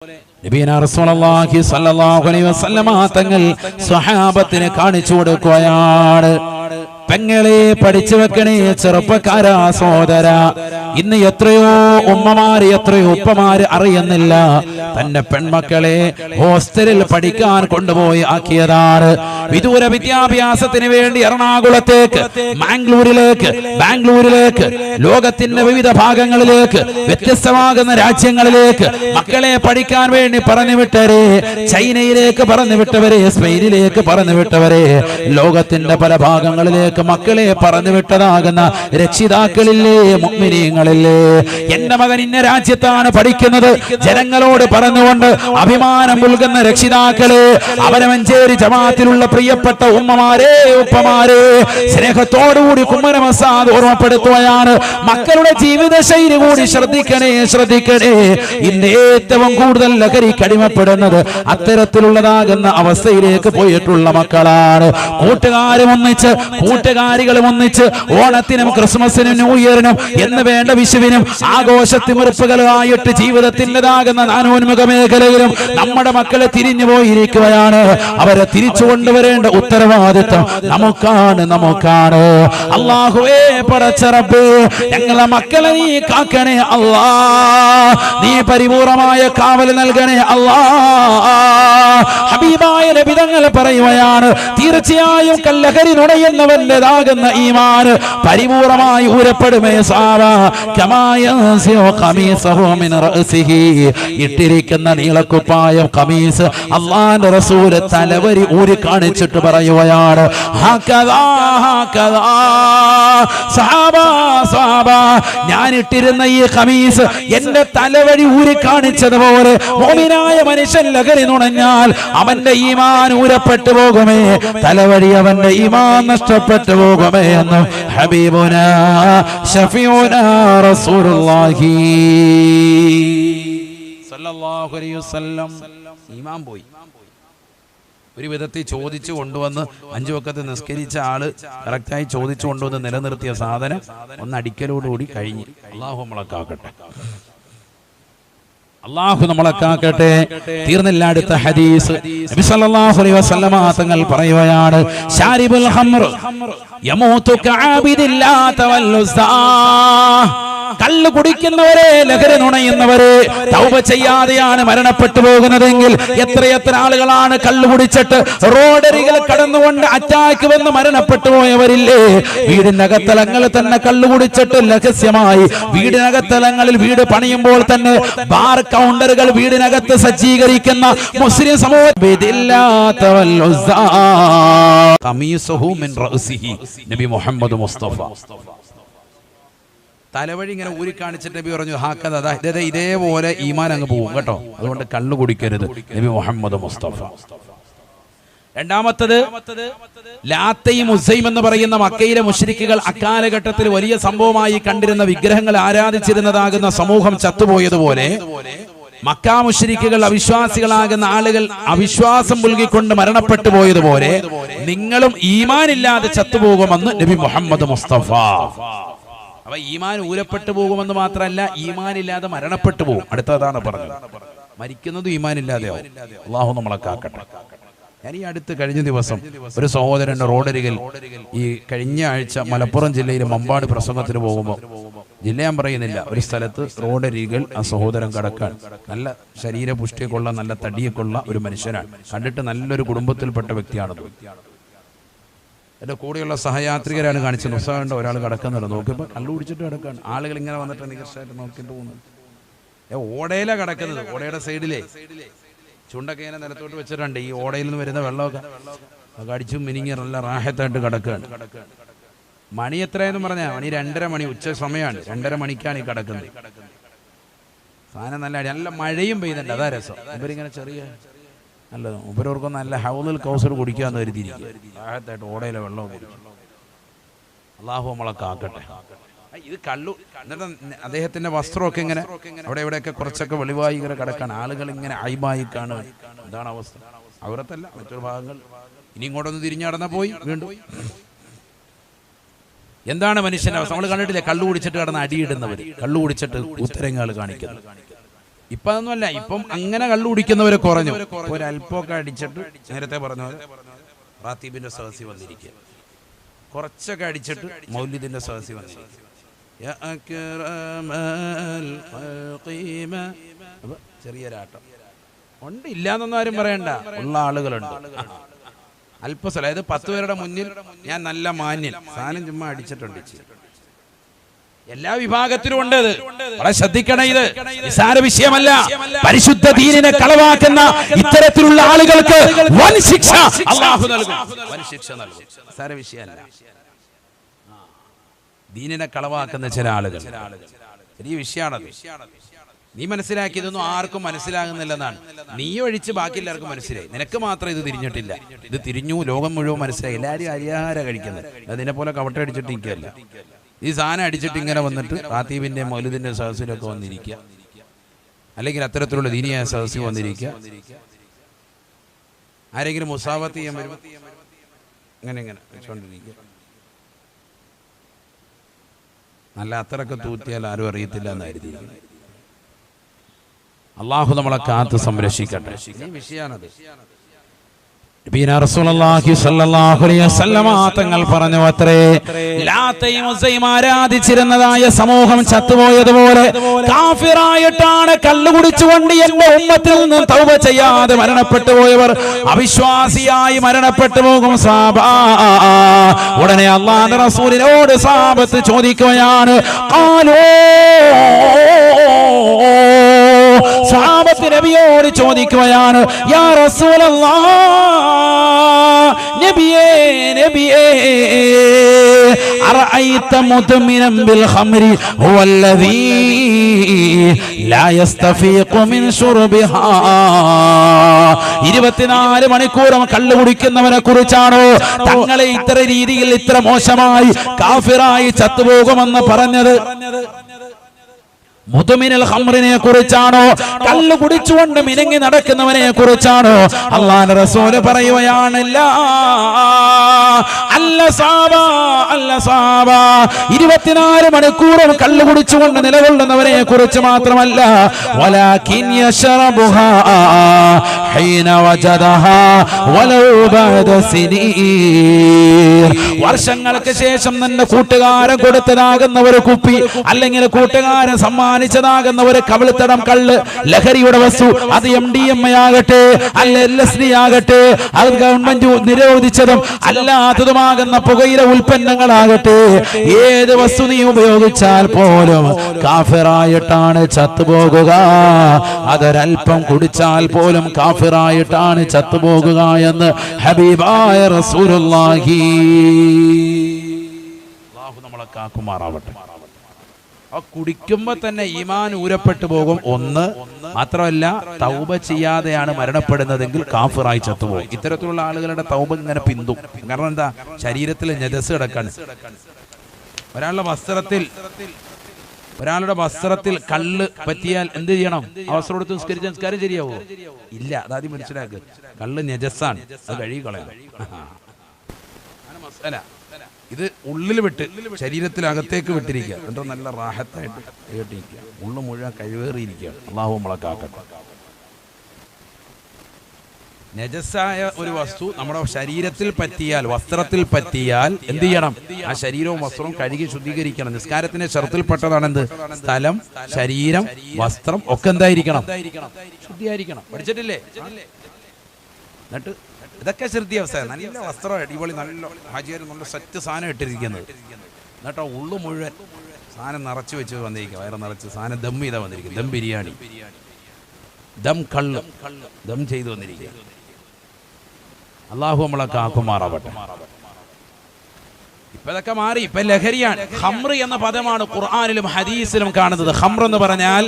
നബിയനാ റസൂലുള്ളാഹി സ്വല്ലല്ലാഹു അലൈഹി വസല്ലമ തങ്ങൾ സ്വഹാബത്തിനെ കാണിച്ചു കൊടുക്കുകയാണ്. പെങ്ങളെ പഠിച്ചു വെക്കണേ ചെറുപ്പക്കാരാ സഹോദര. ഇന്ന് എത്രയോ ഉമ്മമാര് എത്രയോ ഉപ്പമാര് അറിയുന്നില്ല തന്റെ പെൺമക്കളെ ഹോസ്റ്റലിൽ പഠിക്കാൻ കൊണ്ടുപോയി ആക്കിയതാണ്. വിദൂര വിദ്യാഭ്യാസത്തിന് വേണ്ടി എറണാകുളത്തേക്ക്, ബാംഗ്ലൂരിലേക്ക്, ലോകത്തിന്റെ വിവിധ ഭാഗങ്ങളിലേക്ക്, വ്യത്യസ്തമാകുന്ന രാജ്യങ്ങളിലേക്ക് മക്കളെ പഠിക്കാൻ വേണ്ടി പറഞ്ഞു വിട്ടവരെ, ചൈനയിലേക്ക് പറഞ്ഞു വിട്ടവരെ, സ്പെയിനിലേക്ക് പറഞ്ഞു വിട്ടവരെ, ലോകത്തിന്റെ പല ഭാഗങ്ങളിലേക്ക് മക്കളെ പറഞ്ഞു വിട്ടതാകുന്ന രക്ഷിതാക്കളില്ലേ, മുഅ്മിനീങ്ങളില്ലേ. എന്റെ മകൻ ഇന്ന രാജ്യത്താണ് പഠിക്കുന്നത് ജനങ്ങളോട് പറഞ്ഞുകൊണ്ട് അഭിമാനം പുൽകുന്ന രക്ഷിതാക്കളെ, അവനമഞ്ചേരി ജമാഅത്തിലുള്ള പ്രിയപ്പെട്ട ഉമ്മമാരെ, ഉപ്പമാരെ, സ്നേഹത്തോടുകൂടി കുമ്മനമസാദ് ഓർമ്മപ്പെടുത്തുകയാണ്. മക്കളുടെ ജീവിതശൈലി കൂടി ശ്രദ്ധിക്കണേ. ഇന്ന് ഏറ്റവും കൂടുതൽ ലഹരിക്ക് അടിമപ്പെടുന്നത് അത്തരത്തിലുള്ളതാകുന്ന അവസ്ഥയിലേക്ക് പോയിട്ടുള്ള മക്കളാണ്. കൂട്ടുകാരികളും ഒന്നിച്ച് ഓണത്തിനും ക്രിസ്മസിനും ന്യൂ ഇയറിനും എന്ന് വേണ്ട വിഷുവിനും ആഘോഷത്തിമിർപ്പുകളായിട്ട് ജീവിതത്തിൻ്റെതാകുന്ന നാനോന്മുഖ മേഖലയിലും നമ്മുടെ മക്കളെ തിരിഞ്ഞു പോയിരിക്കുകയാണ്. അവരെ തിരിച്ചു കൊണ്ടുവരേണ്ട ഉത്തരവാദിത്വം നമുക്കാണ്. അല്ലാഹുവേ, പടച്ച റബ്ബേ, ഞങ്ങളെ മക്കളെ നീ കാക്കണേ അല്ലാ, നീ പരിപൂർണമായ കാവൽ നൽകണേ അല്ലാ. ഹബീബായ നബി തങ്ങൾ പറയുകയാണ്, തീർച്ചയായും കല്ലഹരി നുണയുന്നവന്റേതാകുന്ന ഈമാൻ പരിപൂർണമായി ഊരപ്പെടുമേ സാവ കമായസിഉ ഖമീസഹു മിൻ റഅസിഹി. ഇട്ടിരിക്കുന്ന നീളക്കുപ്പായം ഖമീസ് അല്ലാഹുവിന്റെ റസൂൽ തലവരി ഊരി കാണിച്ചിട്ട് പറയുകയാണ്, ഹകദാ സഹാബ, ഞാൻ ഇട്ടിരുന്ന ഈ ഖമീസ് എന്റെ തലവഴി ഊരി കാണിച്ചതുപോലെ മുഅ്മിനായ മനുഷ്യൻ ലഹരി നുണഞ്ഞാൽ അവന്റെ ഈമാൻ ഊരപ്പെട്ടു പോകുമേ, തലവഴി അവന്റെ ഈമാൻ നഷ്ടപ്പെട്ടു പോകുമേ എന്ന് ഹബീബുനാ ശഫീഉനാ റസൂലുള്ളാഹി സ്വല്ലല്ലാഹു അലൈഹി വസല്ലം. ഈമാൻ പോയി. ഒരു വിധത്തിൽ ചോദിച്ചു കൊണ്ടുവന്ന് 5 വക്കത്ത് നിസ്കരിച്ച ആള് കറക്റ്റായി ചോദിച്ചു കൊണ്ടുവന്ന് നിലനിർത്തിയ സാധനം ഒന്ന് അടിക്കലോടുകൂടി കഴിഞ്ഞു. അല്ലാഹു നമ്മളെ കാക്കട്ടെ, അല്ലാഹു നമ്മളെ കാക്കട്ടെ. തീർന്നില്ല. അടുത്ത ഹദീസ് നബി സല്ലല്ലാഹു അലൈഹി വസല്ലമ തങ്ങൾ പറയുകയാണ്, ശാരിബുൽ ഖംർ യമൂതു കഅബിദില്ലാത വൽഉസ്സാ. കള്ള് കുടിക്കുന്നവരെ, ലഹരി നുണയുന്നവരെ, തൗബ ചെയ്യാതെയാണ് മരണപ്പെട്ടു പോകുന്നതെങ്കിൽ എത്രയെത്ര ആളുകളാണ് കള്ള് കുടിച്ചിട്ട് റോഡരികൾ കടന്നുകൊണ്ട് അറ്റാക്ക് വന്ന് മരണപ്പെട്ടു പോയവരില്ലേ. വീടിനകത്തലങ്ങൾ തന്നെ കള്ള് കുടിച്ചിട്ട് രഹസ്യമായി വീടിനകത്തലങ്ങളിൽ വീട് പണിയുമ്പോൾ തന്നെ ബാർ കൗണ്ടറുകൾ വീടിനകത്ത് സജ്ജീകരിക്കുന്ന മുസ്ലിം സമൂഹം നബി മുഹമ്മദ് മുസ്തഫ തലവഴി ഇങ്ങനെ ഊരി കാണിച്ചിട്ട് നബി പറഞ്ഞു, ഇതേപോലെ ഈമാൻ അങ്ങ് പോകും കേട്ടോ, അതുകൊണ്ട് കള്ളു കുടിക്കരുത്. നബി മുഹമ്മദ് മുസ്തഫ. രണ്ടാമത്തത്, ലാത്തയും ഉസൈം എന്ന് പറയുന്ന മക്കയിലെ മുശ്രിക്കുകൾ അക്കാലഘട്ടത്തിൽ വലിയ സംഭവമായി കണ്ടിരുന്ന വിഗ്രഹങ്ങൾ ആരാധിച്ചിരുന്നതാകുന്ന സമൂഹം ചത്തുപോയതുപോലെ മക്കാ മുശ്രിക്കുകൾ, അവിശ്വാസികളാകുന്ന ആളുകൾ അവിശ്വാസം മുൽകിക്കൊണ്ട് മരണപ്പെട്ടു പോയതുപോലെ നിങ്ങളും ഈമാനില്ലാതെ ചത്തുപോകുമെന്ന് നബി മുഹമ്മദ് മുസ്തഫ. അപ്പൊ ഈമാൻ ഊരപ്പെട്ടു പോകുമെന്ന് മാത്രമല്ല, ഈമാനില്ലാതെ മരണപ്പെട്ടു പോകും. അടുത്തതാണ് പറഞ്ഞത്, മരിക്കുന്നത് ഈമാനില്ലാതെയാവും. അല്ലാഹു നമ്മളെ കാക്കട്ടെ. ഞാൻ ഈ അടുത്ത് കഴിഞ്ഞ ദിവസം ഒരു സഹോദരന്റെ റോഡരികിൽ, ഈ കഴിഞ്ഞ ആഴ്ച മലപ്പുറം ജില്ലയിലെ മമ്പാട് പ്രസംഗത്തിന് പോകുമ്പോൾ, ജില്ല ഞാൻ പറയുന്നില്ല, ഒരു സ്ഥലത്ത് റോഡരികിൽ ആ സഹോദരൻ കടക്കാൻ നല്ല ശരീരപുഷ്ടിയൊക്കെയുള്ള നല്ല തടിയൊക്കെയുള്ള ഒരു മനുഷ്യനാണ്. കണ്ടിട്ട് നല്ലൊരു കുടുംബത്തിൽപ്പെട്ട വ്യക്തിയാണത്. എൻ്റെ കൂടെയുള്ള സഹയാത്രികരാണ് കാണിച്ചത്. ഉത്സാഹമുണ്ട്, ഒരാൾ കിടക്കുന്നുണ്ട്. നോക്കിയപ്പോൾ കള്ളു കുടിച്ചിട്ട് കിടക്കാണ്. ആളുകൾ ഇങ്ങനെ വന്നിട്ട് നികർഷമായിട്ട് നോക്കിയിട്ട് പോകുന്നത്. ഓടയിലാണ് കിടക്കുന്നത്. ഓടയുടെ സൈഡിലേ ചുണ്ടൊക്കെ ഇങ്ങനെ നിലത്തോട്ട് വെച്ചിട്ടുണ്ട്. ഈ ഓടയിൽ നിന്ന് വരുന്ന വെള്ളമൊക്കെ അടിച്ചും മിനിങ്ങി നല്ല റാഹത്തായിട്ട് കിടക്കുകയാണ്. മണി എത്രയെന്ന് പറഞ്ഞാൽ മണി 2:30 ഉച്ച സമയമാണ്. 2:30 മണിക്കാണ് ഈ കിടക്കുന്നത്. സാധനം നല്ല മഴയും പെയ്യുന്നുണ്ട്. അതാ രസം. ഇവരിങ്ങനെ ചെറിയ നല്ലത് ഉപരോർക്കും നല്ല ഹൗലുൽ കൗസർ കുടിക്കാന്ന് കരുതിയിരിക്കും. റാഹത്തായിട്ട് ഓടയിലെ വെള്ളം കുടിക്കും. അല്ലാഹു നമ്മളെ കാക്കട്ടെ. ഇത് കള്ളു. എന്നിട്ട് അദ്ദേഹത്തിന്റെ വസ്ത്രമൊക്കെ ഇങ്ങനെ അവിടെ ഇവിടെയൊക്കെ കുറച്ചൊക്കെ വെളിവായി ഇങ്ങനെ കിടക്കാണ്. ആളുകൾ ഇങ്ങനെ അയിമായി കാണുക. എന്താണ് അവസ്ഥ? അവരത്തല്ല, മറ്റൊരു ഭാഗങ്ങൾ. ഇനി ഇങ്ങോട്ടൊന്ന് തിരിഞ്ഞു നടന്നാ പോയി വീണ്ടും. എന്താണ് മനുഷ്യന്റെ അവസ്ഥ? നമ്മൾ കണ്ടിട്ടില്ലേ കള്ളു കുടിച്ചിട്ട് കിടന്ന് അടിയിടുന്നവർ, കള്ളു കുടിച്ചിട്ട് ഉത്തരങ്ങൾ കാണിക്കുന്നത്. ഇപ്പൊ അതൊന്നുമല്ല. ഇപ്പം അങ്ങനെ കള്ളു കുടിക്കുന്നവര് കുറഞ്ഞു. ഒരല്പമൊക്കെ അടിച്ചിട്ട് നേരത്തെ പറഞ്ഞ പോലെ റാത്തീബിന്റെ സദസ്സിൽ വന്നിരിക്കുക, കുറച്ചൊക്കെ അടിച്ചിട്ട് മൗലിദിന്റെ സദസ്സിൽ വന്നിരിക്കുക. ചെറിയൊരാട്ടം ഉണ്ട്, ഇല്ലാന്നൊന്നും ആരും പറയണ്ട, ഉള്ള ആളുകളുണ്ട്. അല്പസ്ഥലം, അതായത് 10 പേരുടെ മുന്നിൽ ഞാൻ നല്ല മാന്യൻ, സാധനം ചുമ്മാ അടിച്ചിട്ടുണ്ട്. എല്ലാ വിഭാഗത്തിലും ഉണ്ട്. വളരെ ശ്രദ്ധിക്കണം, ഇത് നിസ്സാര വിഷയമല്ല. പരിശുദ്ധ ദീനിനെ കളവാക്കുന്ന ഇത്തരത്തിലുള്ള ആളുകൾക്ക് വൻ ശിക്ഷ അല്ലാഹു നൽകും. വൻ ശിക്ഷ നൽകും. നിസ്സാര വിഷയമല്ല. ദീനിനെ കളവാക്കുന്ന ചില ആളുകൾ വലിയ വിഷയമാണത്. നീ മനസ്സിലാക്കിയതൊന്നും ആർക്കും മനസ്സിലാകുന്നില്ലെന്നാണ്. നീ ഒഴിച്ച് ബാക്കി എല്ലാവർക്കും മനസ്സിലായി, നിനക്ക് മാത്രം ഇത് തിരിഞ്ഞിട്ടില്ല. ഇത് തിരിഞ്ഞു, ലോകം മുഴുവൻ മനസ്സിലായി. എല്ലാവരും അരിയാഹാര കഴിക്കുന്നത്. അതിനെ പോലെ കവട്ടടിച്ചിട്ട് നിൽക്കുകയല്ല. ഈ സാധനം അടിച്ചിട്ട് ഇങ്ങനെ വന്നിട്ട് റാത്തീബിന്റെ മൗലിദിന്റെ സദസ്സിലൊക്കെ വന്നിരിക്കുക, അല്ലെങ്കിൽ അത്തരത്തിലുള്ള ദീനിയായ സദസ്സിൽ വന്നിരിക്കുക. ആരെങ്കിലും മുസാവത്ത് ചെയ്യാൻ വരും, ഇങ്ങനെ വെച്ചോണ്ടിരിക്കുക. നല്ല അത്രയൊക്കെ തൂത്തിയാൽ ആരും അറിയത്തില്ല എന്നായിരുന്നു. അള്ളാഹു നമ്മളെ കാത്ത് സംരക്ഷിക്കട്ടെ. വിഷയാണത്. തങ്ങൾ പറഞ്ഞു അത്രേ, ലാത്തയും ഉസ്സയും ആരാധിച്ചിരുന്നതായ സമൂഹം ചത്തുപോയതുപോലെ കാഫിറായിട്ടാണ് കള്ളു കുടിച്ചുകൊണ്ട് എന്റെ ഉമ്മത്തിൽ നിന്ന് തൗബ ചെയ്യാതെ മരണപ്പെട്ടു പോയവർ അവിശ്വാസിയായി മരണപ്പെട്ടു പോകും. ഉടനെ അല്ലാഹുവിന്റെ റസൂലിനോട് സഹാബത്ത് ചോദിക്കുകയാണ്, സഹാബത്ത് നബിയോട് ചോദിക്കുകയാണ്, യാ റസൂലല്ലാഹ്, നബിയേ നബിയേ, അറഅയ്ത മുദ്മിനൻ ബിൽ ഖംരി ഹുവല്ലദീ ലാ യസ്തഫീഖു മിൻ ശുർബിഹാ. 24 മണിക്കൂറും കള്ളു കുടിക്കുന്നവനെ കുറിച്ചാണോ തങ്ങളെ ഇത്ര രീതിയിൽ ഇത്ര മോശമായി കാഫിറായി ചത്തുപോകുമെന്ന് പറഞ്ഞത്? മുദ്മിനൽ ഖംറിനെ കുറിച്ചാണോ? കള്ളു കുടിച്ചുകൊണ്ട് മിനുങ്ങി നടക്കുന്നവനെ കുറിച്ചാണോ? അല്ലാഹുവിന്റെ റസൂൽ പറയുകയാണ്, അല്ല സാബ, 24 മണിക്കൂറും കള്ളു കുടിച്ചുകൊണ്ട് നിലകൊള്ളുന്നവനെ കുറിച്ച് മാത്രമല്ല, വലാകിൻ യശറബുഹാ ഹീന വജദഹാ വലൗ ബഅദ സിനീർ. വർഷങ്ങൾക്ക് ശേഷം തന്നെ കൂട്ടുകാരൻ കൊടുത്തതാകുന്ന ഒരു കുപ്പി, അല്ലെങ്കിൽ കൂട്ടുകാരൻ സമ്മാനിച്ചതാകുന്ന ഒരു കവിൾത്തടം കള്ള്, ലഹരിയുടെ വസ്തു, അത് MDMA ആകട്ടെ, അല്ല LSD ആകട്ടെ, അത് ഗവൺമെന്റ് നിരോധിച്ചതും അല്ലാത്തതുമാകുന്ന പുകയില ഉൽപ്പന്നങ്ങളാകട്ടെ, ഏത് വസ്തു നീ ഉപയോഗിച്ചാൽ പോലും കാഫിറായിട്ടാണ് ചത്തുപോകുക. അതൊരൽപ്പം കുടിച്ചാൽ പോലും കാഫിറായിട്ടാണ് ചത്തുപോകുക എന്ന് ഹബീബായ റസൂലുള്ളാഹി. അല്ലാഹു നമ്മളെ കാക്കുമാറാവട്ടെ. കുടിക്കുമ്പോ തന്നെ ഈമാൻ ഊരപ്പെട്ടു പോകും. ഒന്ന് മാത്രമല്ല, തൗബ ചെയ്യാതെയാണ് മരണപ്പെടുന്നതെങ്കിൽ കാഫിറായി ചത്തുപോകും. ഇത്തരത്തിലുള്ള ആളുകളുടെ തൗബ ഇങ്ങനെ പിന്തും. കാരണം എന്താ? ശരീരത്തിൽ നജസ് കിടക്കാണ്. ഒരാളുടെ വസ്ത്രത്തിൽ കള്ള് പറ്റിയാൽ എന്ത് ചെയ്യണം? വസ്ത്രം എടുത്ത് നിസ്കാരം ശരിയാവോ? ഇല്ല. അതാദ്യം മനസ്സിലാക്കുക. കള്ള് നജസാണ്, അത് കഴുകി കളയണം. ഇത് ഉള്ളിൽ വിട്ട് ശരീരത്തിലകത്തേക്ക് വിട്ടിരിക്കുക, എന്നിട്ട് നല്ല റാഹത്തായിട്ട് കേട്ടിരിക്കുക. ഉള്ളു മുഴുവൻ കഴിവേറിയിരിക്കുക. അല്ലാഹു നമ്മളെ കാക്കട്ടെ. നജസായ ഒരു വസ്തു നമ്മുടെ ശരീരത്തിൽ പറ്റിയാൽ, വസ്ത്രത്തിൽ പറ്റിയാൽ എന്ത് ചെയ്യണം? ആ ശരീരവും വസ്ത്രവും കഴുകി ശുദ്ധീകരിക്കണം. നിസ്കാരത്തിന്റെ ഷർത്തിൽപ്പെട്ടതാണ് എന്ത്? സ്ഥലം, ശരീരം, വസ്ത്രം ഒക്കെ എന്തായിരിക്കണം? ശുദ്ധിയായിരിക്കണം. പഠിച്ചിട്ടില്ലേ? എന്നിട്ട് ഇതൊക്കെ ശ്രദ്ധിയ അവസ്ഥ. നല്ല വസ്ത്രം, അടിപൊളി, നല്ല ഹാജിയാർ, നല്ല സെറ്റ് സാധനം ഇട്ടിരിക്കുന്നത്. എന്നിട്ടോ ഉള്ളു മുഴുവൻ സാധനം നിറച്ച് വെച്ച് വന്നിരിക്കുക. വയറ് നിറച്ച് സാധനം ദം ചെയ്താൽ വന്നിരിക്കുക. ദം ബിരിയാണി, ദം കള്ള്, ദം ചെയ്ത് വന്നിരിക്കുക. അല്ലാഹു നമ്മളെ കാക്കുമാറാവട്ടെ. ഇപ്പൊ ഇതൊക്കെ മാറി. ഇപ്പൊ ലഹരിയാണ്. ഖംറ് എന്ന പദമാണ് ഖുർആനിലും ഹദീസിലും കാണുന്നത്. ഖംറ് എന്ന് പറഞ്ഞാൽ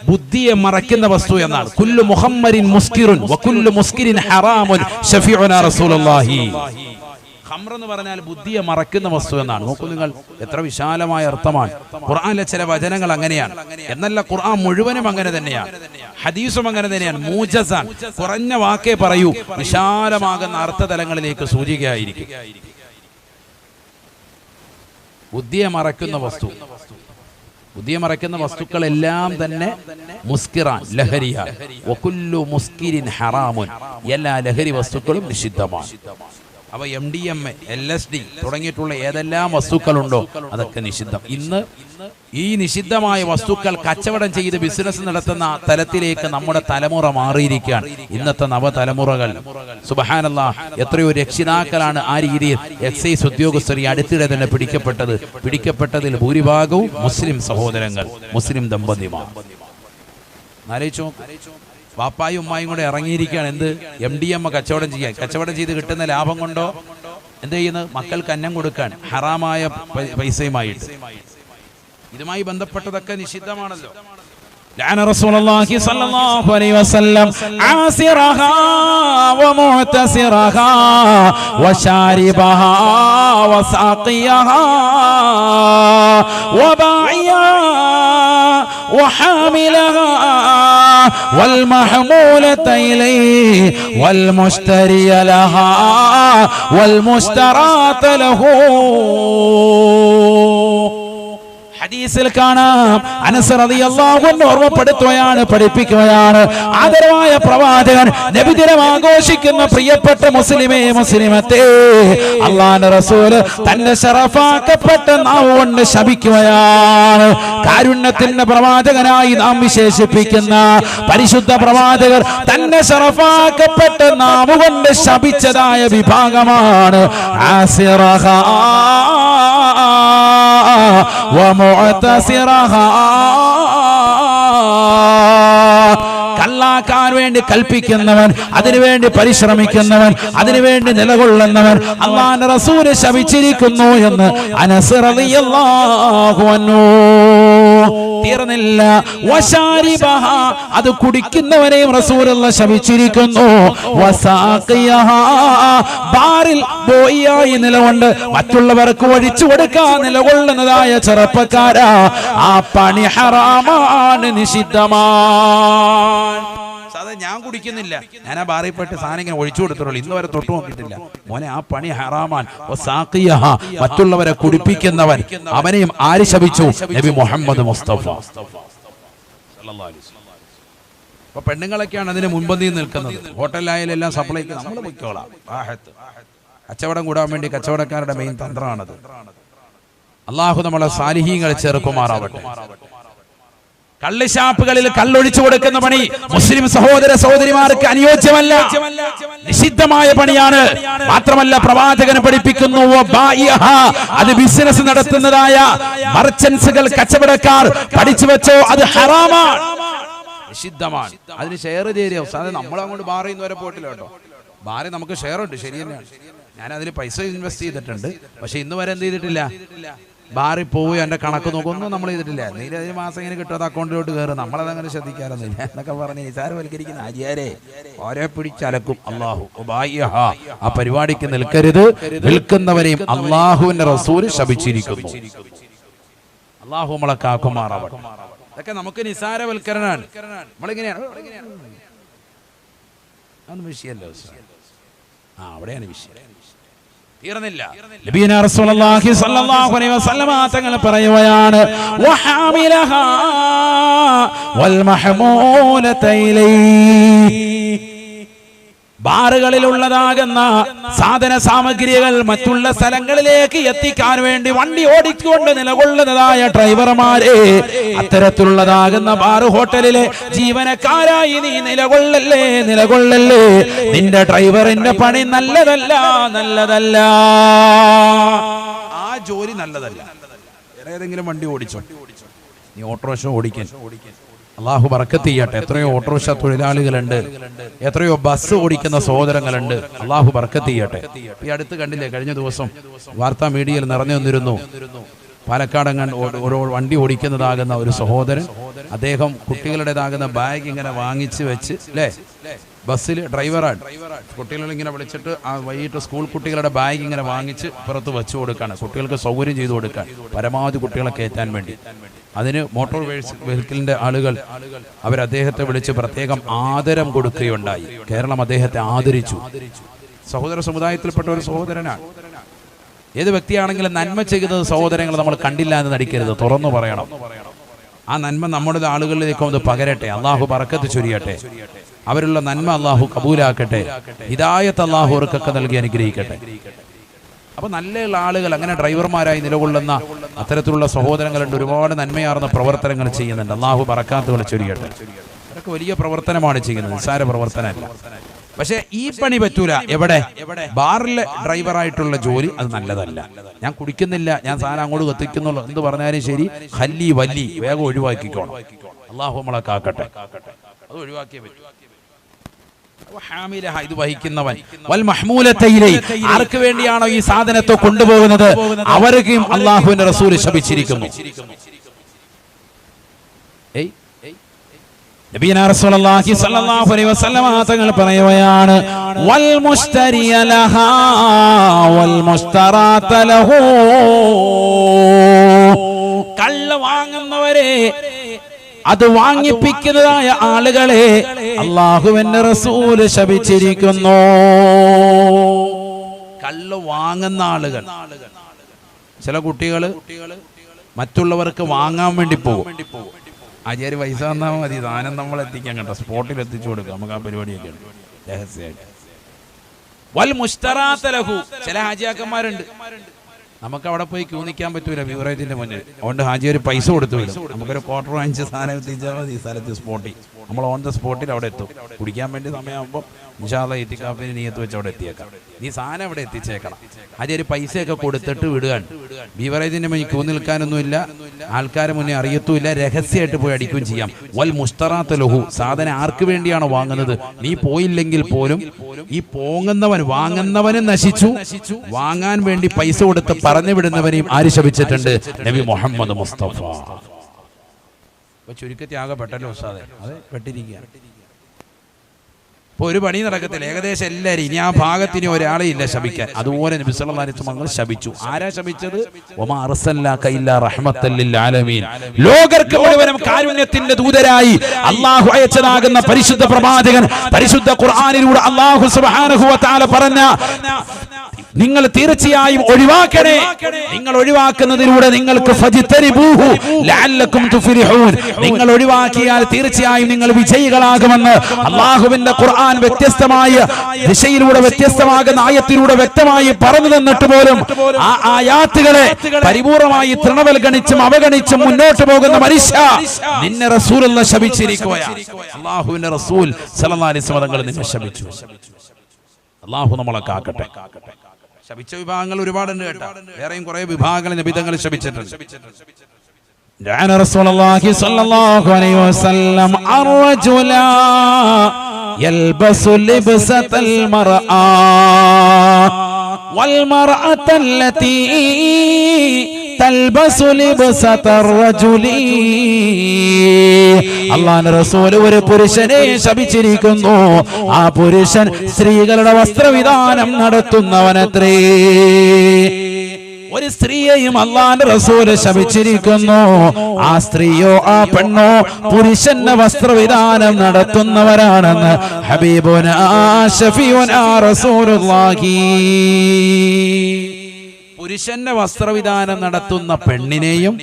ബുദ്ധിയെ മറക്കുന്ന വസ്തു എന്നാണ്. കുല്ലു മുഹമ്മരിൻ മുസ്കിറുൻ വകുല്ലു മുസ്കിരിൻ ഹറാമുൻ ശഫീഉനാ റസൂലുള്ളാഹി. ഖംർ എന്ന് പറഞ്ഞാൽ ബുദ്ധിയെ മറക്കുന്ന വസ്തു എന്നാണ്. നോക്കൂ നിങ്ങൾ, എത്ര വിശാലമായ അർത്ഥമാണ്. ഖുർആനിലെ ചില വചനങ്ങൾ അങ്ങനെയാണ് എന്നല്ല, ഖുർആൻ മുഴുവനും അങ്ങനെ തന്നെയാണ്. ഹദീസും അങ്ങനെ തന്നെയാണ്. മൂജസാൻ, കുറഞ്ഞ വാക്കേ പറയൂ, വിശാലമാകുന്ന അർത്ഥതലങ്ങളിലേക്ക് ബുദ്ധിയെ മറയ്ക്കുന്ന വസ്തുക്കളെല്ലാം തന്നെ മുസ്കിറാൻ, ലഹരിയ. വകുല്ലു മുസ്കിരിൻ ഹറാമുൻ, എല്ലാ ലഹരി വസ്തുക്കളും നിഷിദ്ധമാണ്. അപ്പൊ MDMA, LSD തുടങ്ങിയിട്ടുള്ള ഏതെല്ലാം വസ്തുക്കളുണ്ടോ അതൊക്കെ നിഷിദ്ധം. ഇന്ന് ഈ നിഷിദ്ധമായ വസ്തുക്കൾ കച്ചവടം ചെയ്ത് ബിസിനസ് നടത്തുന്ന തലത്തിലേക്ക് നമ്മുടെ തലമുറ മാറിയിരിക്കുകയാണ്. ഇന്നത്തെ നവതലമുറകൾ സുബ്ഹാനല്ലാഹ്, എത്രയോ രക്ഷിതാക്കളാണ് ആ രീതിയിൽ എക്സൈസ് ഉദ്യോഗസ്ഥർ ഈ അടുത്തിടെ തന്നെ പിടിക്കപ്പെട്ടതിൽ ഭൂരിഭാഗവും മുസ്ലിം സഹോദരങ്ങൾ, മുസ്ലിം ദമ്പതിമാർ. ആലോചിച്ചോ, വാപ്പായും ഉമ്മായും കൂടെ ഇറങ്ങിയിരിക്കുകയാണ് എന്ത് MDMA കച്ചവടം ചെയ്യാൻ. കച്ചവടം ചെയ്ത് കിട്ടുന്ന ലാഭം കൊണ്ടോ എന്ത് ചെയ്യുന്നത്? മക്കൾക്ക് അന്നം കൊടുക്കാൻ ഹറാമായ പൈസയുമായിട്ട്. ഇതുമായി ബന്ധപ്പെട്ടതൊക്കെ നിഷിദ്ധമാണല്ലോ. لعن رسول الله صلى الله عليه وسلم عاصرها ومعتسرها وشاربها وساقيها وباعيها وحاملها والمحمولة إليه والمشتري لها والمشترات له. ഹദീസിൽ കാണാം, അനസ് റളിയല്ലാഹു അൻഹു ഓർമ്മപ്പെടുത്തുകയാണ്, പഠിപ്പിക്കുകയാണ്. ആദരവായ പ്രവാചകൻ നബിദിനം ആഘോഷിക്കുന്ന പ്രിയപ്പെട്ട മുസ്ലിമേ, മുസ്ലിമത്തെ, അല്ലാഹുവിന്റെ റസൂല് തന്റെ ശറഫാക്കപ്പെട്ട നാവ് കൊണ്ട് ശപിക്കുകയാണ്. കാരുണ്യത്തിന്റെ പ്രവാചകനായി നാം വിശേഷിപ്പിക്കുന്ന പരിശുദ്ധ പ്രവാചകർ തന്റെ ശറഫാക്കപ്പെട്ട നാവ് കൊണ്ട് ശപിച്ചതായ വിഭാഗമാണ് ആസിറഹ ومعتسرها. കള്ളാക്കാൻ വേണ്ടി കൽപ്പിക്കുന്നവൻ, അതിനുവേണ്ടി പരിശ്രമിക്കുന്നവൻ, അതിനുവേണ്ടി നിലകൊള്ളുന്നവൻ അല്ലാഹുവിന്റെ റസൂൽ ശപിച്ചിരിക്കുന്നു എന്ന് അനസ് റളിയല്ലാഹു അൻഹു. തീർന്നില്ല, വശാരിബഹ, അത് കുടിക്കുന്നവനെയും റസൂലുള്ള ശപിച്ചിരിക്കുന്നു. വസാഖിയഹ, ബാറിൽ ബോയിയായി നിലകൊണ്ട് മറ്റുള്ളവർക്ക് ഒഴിച്ചു കൊടുക്കാൻ നിലകൊള്ളുന്നതായ ചെറുപ്പക്കാരാ, ആ പണി ഹറാമാണ്, നിഷിദ്ധമാണ്. സാധാരണ ഞാൻ കുടിക്കുന്നില്ല, ഞാൻ ആ ബാറിൽ പോയിട്ട് സാധനം ഇങ്ങനെ ഒഴിച്ചു കൊടുത്തിട്ടുള്ളൂ, ഇന്ന് വരെ തൊട്ടു നോക്കിയിട്ടില്ല. മോനെ, ആ പണി ഹറാമാൻ. മറ്റുള്ളവരെ കുടിപ്പിക്കുന്നവൻ, അവനെയും ആര് ശപിച്ചു? നബി മുഹമ്മദ് മുസ്തഫ. അപ്പൊ പെണ്ണുങ്ങളൊക്കെയാണ് അതിന് മുൻപന്തിയിൽ നിൽക്കുന്നത്. ഹോട്ടലിലായാലും എല്ലാം സപ്ലൈക്ക് നമ്മൾ പൊയ്ക്കോളാം. കച്ചവടം കൂടാൻ വേണ്ടി കച്ചവടക്കാരുടെ മെയിൻ തന്ത്രമാണത്. അള്ളാഹു നമ്മളെ സാലിഹീങ്ങളെ ചേർക്കുമാറാവട്ടെ. കള്ളുഷാപ്പുകളിൽ കള്ളൊഴിച്ചു കൊടുക്കുന്ന പണി മുസ്ലിം സഹോദര സഹോദരിമാർക്ക് അനുയോജ്യമല്ല, നിഷിദ്ധമായ പണിയാണ്. മാത്രമല്ല, പ്രവാചകൻ പഠിപ്പിക്കുന്നു, അത് ബിസിനസ് നടത്തുന്നതായ മർച്ചന്റ്സുകൾ, കച്ചവടക്കാർ പഠിച്ചു വെച്ചോ, അത് ഹറാമാണ്, നിഷിദ്ധമാണ്. അതിന് ഷെയർ ചെയ്തോ. സാധാരണ നമ്മളങ്ങോട്ട് ബാറിൽ നിന്ന് വരെ പോയിട്ടില്ല കേട്ടോ. ബാറിൽ നമുക്ക് ഷെയർ ഉണ്ട്, ശരി തന്നെയാണ്. ഞാൻ അതിൽ പൈസ ഇൻവെസ്റ്റ് ചെയ്തിട്ടുണ്ട്. പക്ഷെ ഇന്ന് വരെ എന്ത് ചെയ്തിട്ടില്ല? ബാറിൽ പോയി എൻ്റെ കണക്ക് നോക്കൊന്നും നമ്മൾ ചെയ്തിട്ടില്ല. നീല ഒരു മാസം ഇങ്ങനെ കിട്ടും, അത് അക്കൗണ്ടിലോട്ട് കയറും, നമ്മളതങ്ങനെ ശ്രദ്ധിക്കാറൊന്നുമില്ല എന്നൊക്കെ പറഞ്ഞ് നിസാരവൽക്കരിക്കുന്ന ആര്യാരെ ഓരോ പിടിച്ചലക്കും. അള്ളാഹു ആ പരിപാടിക്ക് നിൽക്കരുത്. നിൽക്കുന്നവരെയും അള്ളാഹുവിന്റെ റസൂല് ശപിച്ചിരിക്കുന്നു. അള്ളാഹു നമ്മളെ കാക്കുമാറാവട്ടെ. ഇതൊക്കെ നമുക്ക് നിസാരവൽക്കരണമാണ്. നമ്മളിങ്ങനെയാണ്, അതൊന്നും വിഷയമല്ലോ. അവിടെയാണ് വിഷയം. തീർന്നില്ല. നബിയന റസൂലുള്ളാഹി സ്വല്ലല്ലാഹു അലൈഹി വസല്ലമ തങ്ങൾ പറയുകയാണ്, വഹാമിലഹാ വൽ മഹ്മൂലത ഇലൈഹി. ബാറുകളിലുള്ളതാകുന്ന സാധന സാമഗ്രികൾ മറ്റുള്ള സ്ഥലങ്ങളിലേക്ക് എത്തിക്കാൻ വേണ്ടി വണ്ടി ഓടിച്ചുകൊണ്ട് നിലകൊള്ളുന്നതായ ഡ്രൈവർമാരെ, അത്തരത്തിലുള്ളതാകുന്ന ബാർ ഹോട്ടലിലെ ജീവനക്കാരായി നീ നിലകൊള്ളല്ലേ. നിന്റെ ഡ്രൈവറിന്റെ പണി നല്ലതല്ല. ആ ജോലി നല്ലതല്ല. ഏതെങ്കിലും വണ്ടി ഓടിച്ചോ, നീ ഓട്ടോറിക്ഷ ഓടിക്കാൻ അള്ളാഹു ബർക്കത്ത് ചെയ്യട്ടെ. എത്രയോ ഓട്ടോറിക്ഷ തൊഴിലാളികളുണ്ട്, എത്രയോ ബസ് ഓടിക്കുന്ന സഹോദരങ്ങളുണ്ട്. അള്ളാഹു ബർക്കത്ത് ചെയ്യട്ടെ. ഈ അടുത്ത് കണ്ടില്ലേ, കഴിഞ്ഞ ദിവസം വാർത്താ മീഡിയയിൽ നിറഞ്ഞു വന്നിരുന്നു, പാലക്കാടങ്ങാണ്ട് വണ്ടി ഓടിക്കുന്നതാകുന്ന ഒരു സഹോദരൻ. അദ്ദേഹം കുട്ടികളുടേതാകുന്ന ബാഗ് ഇങ്ങനെ വാങ്ങിച്ച് വെച്ച് അല്ലേ, ബസ്സിൽ ഡ്രൈവറാണ്, കുട്ടികളിങ്ങനെ വിളിച്ചിട്ട് ആ വൈകിട്ട് സ്കൂൾ കുട്ടികളുടെ ബാഗ് ഇങ്ങനെ വാങ്ങിച്ച് പുറത്ത് വെച്ചു കൊടുക്കാണ്, കുട്ടികൾക്ക് സൗകര്യം ചെയ്തു കൊടുക്കാൻ, പരമാവധി കുട്ടികളെ കയറ്റാൻ വേണ്ടി. അതിന് മോട്ടോർ വെഹിക്കിളിന്റെ ആളുകൾ അവർ അദ്ദേഹത്തെ വിളിച്ച് പ്രത്യേകം ആദരം കൊടുക്കുകയുണ്ടായി. കേരളം അദ്ദേഹത്തെ ആദരിച്ചു. സഹോദര സമുദായത്തിൽപ്പെട്ട ഒരു സഹോദരനാണ്. ഏത് വ്യക്തിയാണെങ്കിലും നന്മ ചെയ്യുന്നത് സഹോദരങ്ങൾ നമ്മൾ കണ്ടില്ല എന്ന് നടിക്കരുത്, തുറന്നു പറയണം. ആ നന്മ നമ്മുടെ ആളുകളിലേക്ക് ഒന്ന് പകരട്ടെ. അള്ളാഹു ബറക്കത്ത് ചൊരിയട്ടെ. അവരുള്ള നന്മ അള്ളാഹു കബൂലാക്കട്ടെ. ഹിദായത്ത് അള്ളാഹു അവർക്കൊക്കെ നൽകി അനുഗ്രഹിക്കട്ടെ. അപ്പൊ നല്ലയുള്ള ആളുകൾ, അങ്ങനെ ഡ്രൈവർമാരായി നിലകൊള്ളുന്ന അത്തരത്തിലുള്ള സഹോദരങ്ങളുണ്ട്. ഒരുപാട് നന്മയാർന്ന പ്രവർത്തനങ്ങൾ ചെയ്യുന്നുണ്ട്. അള്ളാഹു ബറക്കാത്തുകൾ ചൊരിയട്ടെ. അവരൊക്കെ വലിയ പ്രവർത്തനമാണ് ചെയ്യുന്നത്, നിസ്സാര പ്രവർത്തനമല്ല. പക്ഷെ ഈ പണി പറ്റൂല. എവിടെ? ബാറിലെ ഡ്രൈവറായിട്ടുള്ള ജോലി അത് നല്ലതല്ല. ഞാൻ കുടിക്കുന്നില്ല, ഞാൻ സാധനം അങ്ങോട്ട് കത്തിക്കുന്നുള്ളൂ എന്ന് പറഞ്ഞാലും ശരി, ഹല്ലി വല്ലി വേഗം ഒഴിവാക്കിക്കോണം. അള്ളാഹു നമ്മളെ കാക്കട്ടെ. അത് ഒഴിവാക്കിയേ പറ്റൂ. ഇത് വഹിക്കുന്നവൻ വൽ മഹ്മൂലതൈലൈ, ആർക്ക് വേണ്ടിയാണോ ഈ സാധനത്തെ കൊണ്ടുപോകുന്നത് അവർക്കും അള്ളാഹുവിന്റെ റസൂൽ ശപിച്ചിരിക്കുന്നു. നബിയനാ റസൂലുള്ളാഹി സ്വല്ലല്ലാഹു അലൈഹി വസല്ലം തങ്ങൾ പറയുകയാണ്, വൽ മുസ്തരിയ ലഹാ വൽ മുസ്തറാത ലഹു, കള്ള വാങ്ങുന്നവരെ, അത് വാങ്ങിപ്പിക്കുന്നതായ ആളുകളെ അല്ലാഹുവിന്റെ റസൂൽ ശപിച്ചിരിക്കുന്നു. കള്ള് വാങ്ങുന്ന ആളുകൾ. ചില കുട്ടികൾ മറ്റുള്ളവർക്ക് വാങ്ങാൻ വേണ്ടി പോകും. ആചാര്യ പൈസ തന്നാൽ മതി, സാധനം നമ്മൾ എത്തിക്കാൻ കേട്ടോ, സ്പോട്ടിൽ എത്തിച്ചു കൊടുക്കാം. നമുക്ക് ആ പരിപാടിയൊക്കെ ഉണ്ട് രഹസ്യമായിട്ട്. വൽ മുസ്തറാത ലഹു, ചില ഹാജിയാക്കന്മാരുണ്ട്, നമുക്ക് അവിടെ പോയി ക്യൂ നിൽക്കാൻ പറ്റൂല ബിവറേജിന്റെ മുന്നിൽ. അതുകൊണ്ട് ഹാജി ഒരു പൈസ കൊടുത്തു വിടും. നമുക്കൊരു ക്വാർട്ടർ വാങ്ങിച്ച് സാധനം എത്തിച്ചാൽ മതി. ഈ സ്ഥലത്ത് സ്പോട്ടിൽ നമ്മൾ ഓൺ ദ സ്പോട്ടിൽ അവിടെ എത്തും. കുടിക്കാൻ വേണ്ടി സമയമാകുമ്പോൾ ഇൻഷാ അല്ലാഹ് ഇത്തിക്കാഫിന് നിയത്ത് വെച്ച് അവിടെ എത്തിയേക്കാം. നീ സാധനം അവിടെ എത്തിച്ചേക്കണം. ഹാജി ഒരു പൈസയൊക്കെ കൊടുത്തിട്ട് വിടുകയാണ്. ബിവറേജിന്റെ മുന്നിൽ ക്യൂ നിൽക്കാനൊന്നുമില്ല, ആൾക്കാരെ മുന്നേ അറിയത്തുമില്ല, രഹസ്യമായിട്ട് പോയി അടിക്കുകയും ചെയ്യാം. വൽ മുസ്തറാത്ത് ലഹു, സാധനം ആർക്ക് വേണ്ടിയാണോ വാങ്ങുന്നത് നീ പോയില്ലെങ്കിൽ പോലും ഈ പോങ്ങുന്നവൻ, വാങ്ങുന്നവനും നശിച്ചു, വാങ്ങാൻ വേണ്ടി പൈസ കൊടുത്ത് പറഞ്ഞു വിടുന്നവനെയും ആര് ശപിച്ചിട്ടുണ്ട്? നബി മുഹമ്മദ് മുസ്തഫ. ചുരുക്കത്തിൽ ആകെ പെട്ടല്ലോ ഉസ്താദേ. അതെ, പെട്ടിരിക്കുകയാണ്. ഇപ്പൊ ഒരു പണി നടക്കത്തില്ല, ഏകദേശം എല്ലാവരും. ഇനി ആ ഭാഗത്തിന് ഒരാളെ ഇല്ല ശപിക്കാൻ. അതുപോലെ നബി സല്ലല്ലാഹു അലൈഹി വസല്ലം ശപിച്ചു. ആരാ ശപിച്ചത്? വമാ അർസൽനാക ഇല്ലാ റഹ്മത്തൽ ലിൽ ആലമീൻ, ലോകർക്ക് മുഴുവനും കാരുണ്യത്തിന്റെ ദൂതരായി അല്ലാഹു അയച്ചതാകുന്ന പരിശുദ്ധ പ്രവാചകൻ, പരിശുദ്ധ ഖുർആനിലൂടെ അല്ലാഹു സുബ്ഹാനഹു വ തആല പറഞ്ഞ, നിങ്ങൾ തീർച്ചയായും ഒഴിവാക്കണേ, നിങ്ങൾ ഒഴിവാക്കുന്നതിലൂടെ നിങ്ങൾക്ക് ഫജ്തനിബൂഹു ലഅല്ലക്കും തുഫ്ലിഹൂൻ, നിങ്ങൾ ഒഴിവാക്കിയാൽ തീർച്ചയായും നിങ്ങൾ വിജയികളാകുമെന്ന് അല്ലാഹുവിന്റെ ഖുർആൻ വ്യത്യസ്തമായ ദിശയിലൂടെ, വ്യത്യസ്തമാകുന്ന ആയത്തിലൂടെ വ്യക്തമായി പറഞ്ഞു തന്നിട്ട് പോലും ആ ആയാത്തുകളെ പരിപൂർണമായി തൃണവൽഗണിച്ചും അവഗണിച്ചും മുന്നോട്ട് പോകുന്ന മനുഷ്യ, നിന്നെ റസൂലുള്ളാഹി ശപിച്ചിരിക്കുകയാണ്. അല്ലാഹുവിന്റെ റസൂൽ സല്ലല്ലാഹു അലൈഹി വസല്ലം തങ്ങൾ നിന്നെ ശപിച്ചു. അല്ലാഹു നമ്മളെ കാക്കട്ടെ. ശപിച്ച വിഭാഗങ്ങൾ ഒരുപാടുണ്ട് കേട്ടോ. വേറെയും കുറെ വിഭാഗങ്ങൾ നബിതങ്ങൾ ശപിച്ചിട്ടുണ്ട്. ജഅന റസൂലുള്ളാഹി സ്വല്ലല്ലാഹു അലൈഹി വസല്ലം അർറജുല യൽബസു ലിബ്സതൽ മർആ വൽ മർഅതല്ലതി തൽബസു ലിബ്സതർ റജുലി. അല്ലാഹുവിന്റെ റസൂൽ ഒരു പുരുഷനെ ശപിച്ചിരിക്കുന്നു. ആ പുരുഷൻ സ്ത്രീകളുടെ വസ്ത്രവിധാനം നടത്തുന്നവനത്രേ. ഒരു സ്ത്രീയെയും അല്ലാഹുവിന്റെ റസൂൽ ശപിച്ചിരിക്കുന്നു. ആ സ്ത്രീയോ ആ പെണ്ണോ പുരുഷന്റെ വസ്ത്രവിധാനം നടത്തുന്നവരാണെന്ന് ഹബീബുനാ ശഫീഉനാ റസൂലുള്ളാഹി. പുരുഷന്റെ വസ്ത്രവിധാനം നടത്തുന്ന പെണ്ണിനെയും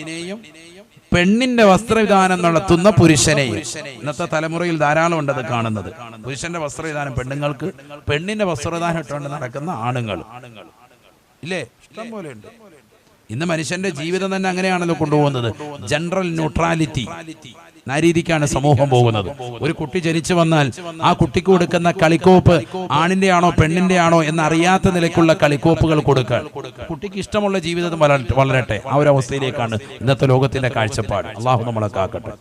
പെണ്ണിന്റെ വസ്ത്രവിധാനം നടത്തുന്ന പുരുഷനെയും ഇന്നത്തെ തലമുറയിൽ ധാരാളം ഉണ്ട് അത് കാണുന്നത്. പുരുഷന്റെ വസ്ത്രവിധാനം പെണ്ണുങ്ങൾക്ക്, പെണ്ണിന്റെ വസ്ത്രവിധാനം ഇട്ടുകൊണ്ട് നടക്കുന്ന ആണുങ്ങൾ ഇല്ലേ, ഇഷ്ടം പോലെ ഉണ്ട്. ഇന്ന് മനുഷ്യന്റെ ജീവിതം തന്നെ അങ്ങനെയാണല്ലോ കൊണ്ടുപോകുന്നത്. ജനറൽ ന്യൂട്രാലിറ്റി ആ രീതിക്കാണ് സമൂഹം പോകുന്നത്. ഒരു കുട്ടി ജനിച്ചു വന്നാൽ ആ കുട്ടിക്ക് കൊടുക്കുന്ന കളിക്കോപ്പ് ആണിന്റെ ആണോ പെണ്ണിന്റെ ആണോ എന്നറിയാത്ത നിലയ്ക്കുള്ള കളിക്കോപ്പുകൾ കൊടുക്കുക. കുട്ടിക്ക് ഇഷ്ടമുള്ള ജീവിതം വളരട്ടെ. ആ ഒരു അവസ്ഥയിലേക്കാണ് ഇന്നത്തെ ലോകത്തിന്റെ കാഴ്ചപ്പാട്. അള്ളാഹു നമ്മളെ കാക്കട്ടെ.